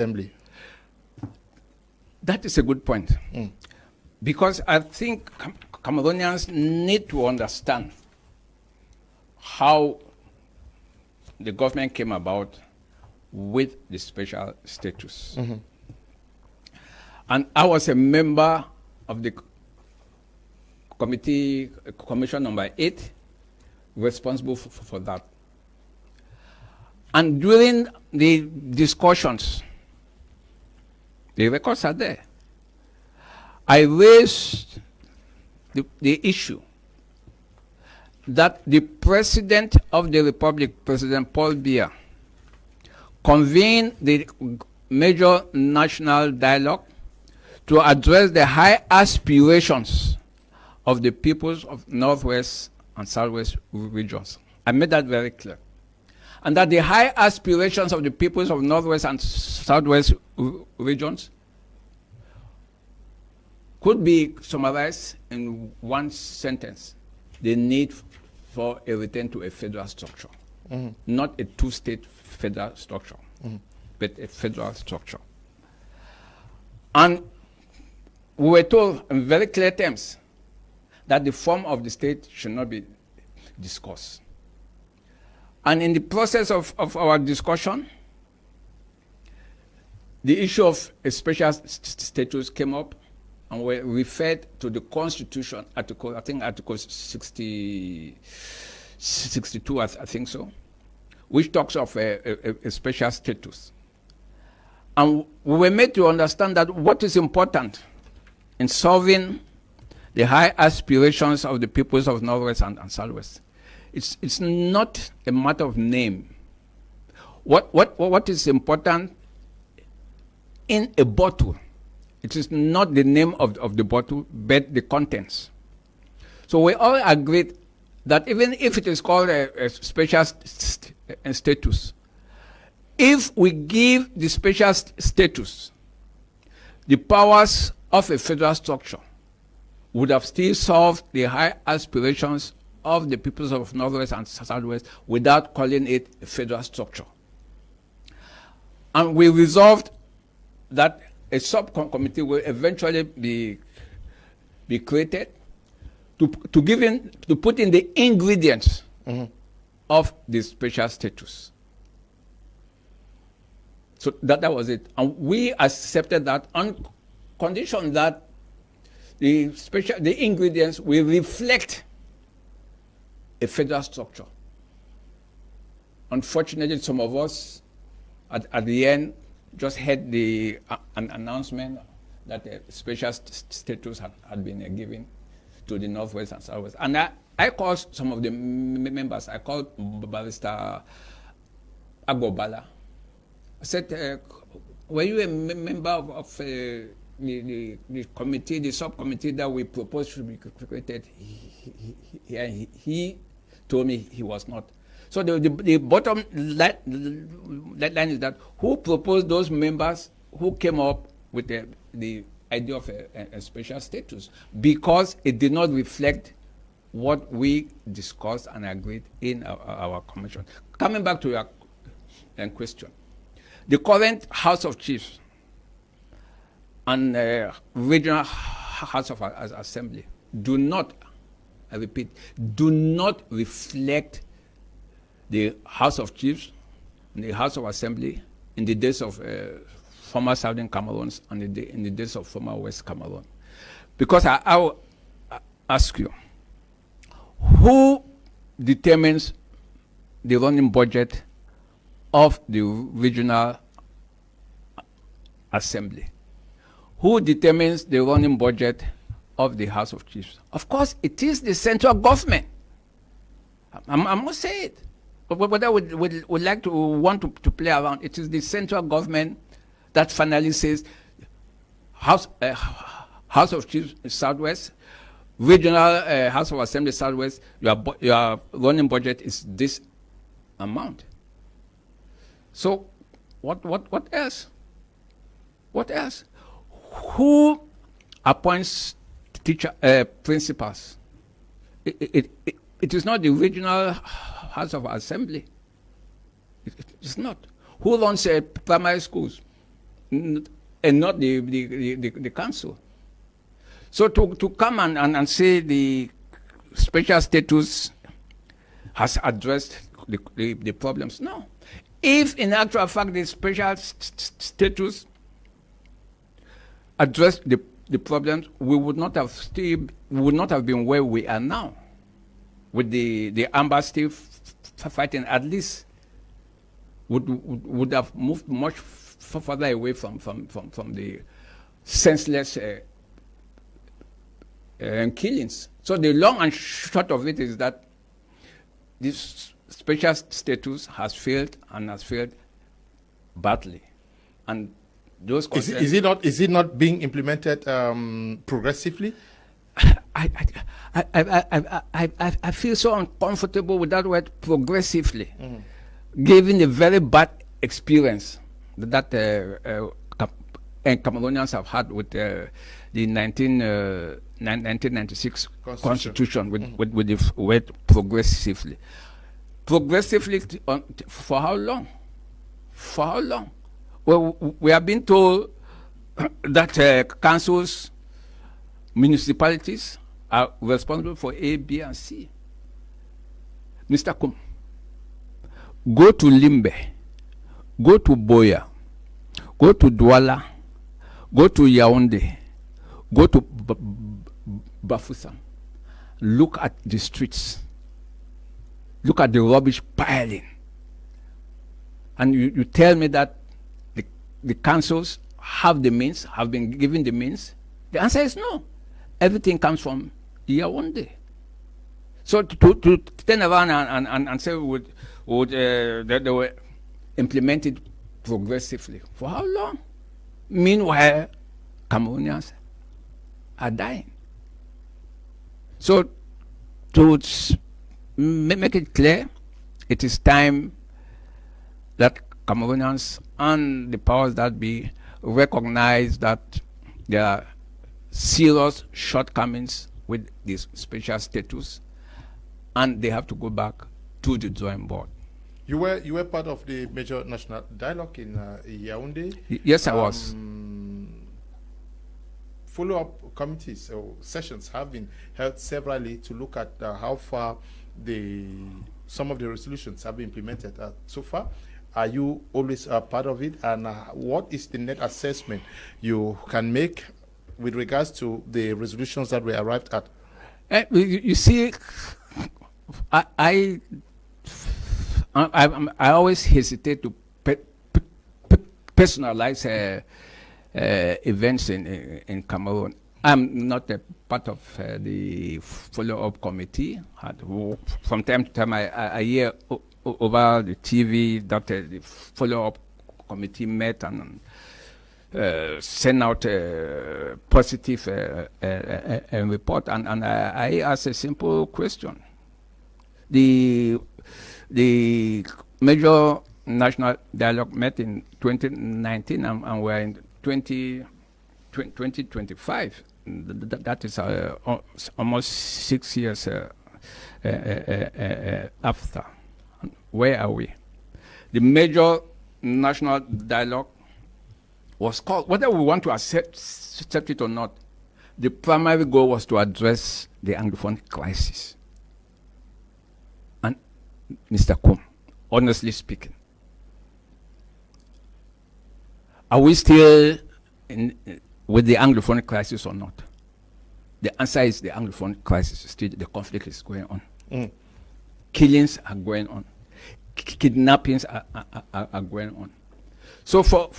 Assembly? That is a good point. Because I think Cameroonians need to understand how the government came about with the special status. And I was a member of the commission number 8, responsible for that. And during the discussions, the records are there, I raised the issue that the President of the Republic, President Paul Biya, convened the major national dialogue to address the high aspirations of the peoples of Northwest and Southwest regions. I made that very clear. And that the high aspirations of the peoples of Northwest and Southwest regions could be summarized in one sentence: the need for a return to a federal structure. Not a two-state federal structure, but a federal structure. And we were told in very clear terms that the form of the state should not be discussed. And in the process of our discussion, the issue of a special status came up, and we referred to the Constitution, article, I think Article 62, I think so, which talks of a special status. And we were made to understand that what is important in solving the high aspirations of the peoples of Northwest and Southwest, it's not a matter of name. What is important in a bottle, it is not the name of the bottle, but the contents. So we all agreed that even if it is called a special status, if we give the special status the powers of a federal structure, would have still solved the high aspirations of the peoples of Northwest and Southwest without calling it a federal structure. And we resolved that a subcommittee will eventually be created to put in the ingredients of the special status. So that was it. And we accepted that on condition that the ingredients will reflect a federal structure. Unfortunately, some of us at the end just had an announcement that a special status had been given to the Northwest and Southwest. And I called some of the members. I called Barrister Agobala. I said, were you a member of the committee, the subcommittee that we proposed should be created? He told me he was not. So the bottom line is that who proposed those members who came up with the idea of a special status, because it did not reflect what we discussed and agreed in our commission. Coming back to your question, the current House of Chiefs and regional House of Assembly do not, I repeat, do not reflect the House of Chiefs and the House of Assembly in the days of former Southern Cameroon and in the days of former West Cameroon. Because I will ask you, who determines the running budget of the regional assembly? Who determines the running budget of the House of Chiefs? Of course, it is the central government. I must say it. But what I would like to want to play around, it is the central government that finally says, House of Chiefs Southwest, regional House of Assembly Southwest, your running budget is this amount. So what else? What else? Who appoints principals? It is not the regional House of Assembly. It's not. Who runs primary schools? and not the council. So to come and say the special status has addressed the problems, no. If in actual fact the special status addressed the problems, we would not have been where we are now, with the Amber still fighting. At least would have moved much further away from the senseless killings. So the long and short of it is that this special status has failed, and has failed badly. And those is it not being implemented progressively? I feel so uncomfortable with that word progressively, given the very bad experience that Cameroonians have had with the 1996 Constitution with the word progressively. Progressively for how long? For how long? Well, we have been told that councils, municipalities are responsible for A, B, and C. Mr. Kum, go to Limbe, go to Boya, go to Douala, go to Yaoundé, go to Bafoussam. Look at the streets. Look at the rubbish piling. And you tell me that the councils have the means, have been given the means? The answer is no. Everything comes from Yaoundé. So to turn around and say that they were implemented progressively, for how long? Meanwhile, Cameroonians are dying. So to make it clear, it is time that Cameroonians and the powers that be recognize that there are serious shortcomings with this special status, and they have to go back to the drawing board. You were part of the major national dialogue in Yaoundé. Yes, I was. Follow-up committees or sessions have been held severally to look at how far some of the resolutions have been implemented so far. Are you always part of it? And what is the net assessment you can make with regards to the resolutions that were arrived at? You see, I always hesitate to personalize events in Cameroon. I'm not a part of the follow-up committee. From time to time, I hear over the TV that the follow-up committee met and sent out a positive report. And I ask a simple question. The major national dialogue met in 2019, and we're in 2025. That is almost 6 years after. Where are we? The major national dialogue was called, whether we want to accept it or not, the primary goal was to address the Anglophone crisis. And Mr. Kum, honestly speaking, are we still with the Anglophone crisis or not? The answer is the Anglophone crisis. Still, the conflict is going on. Killings are going on. Kidnappings are going on. So for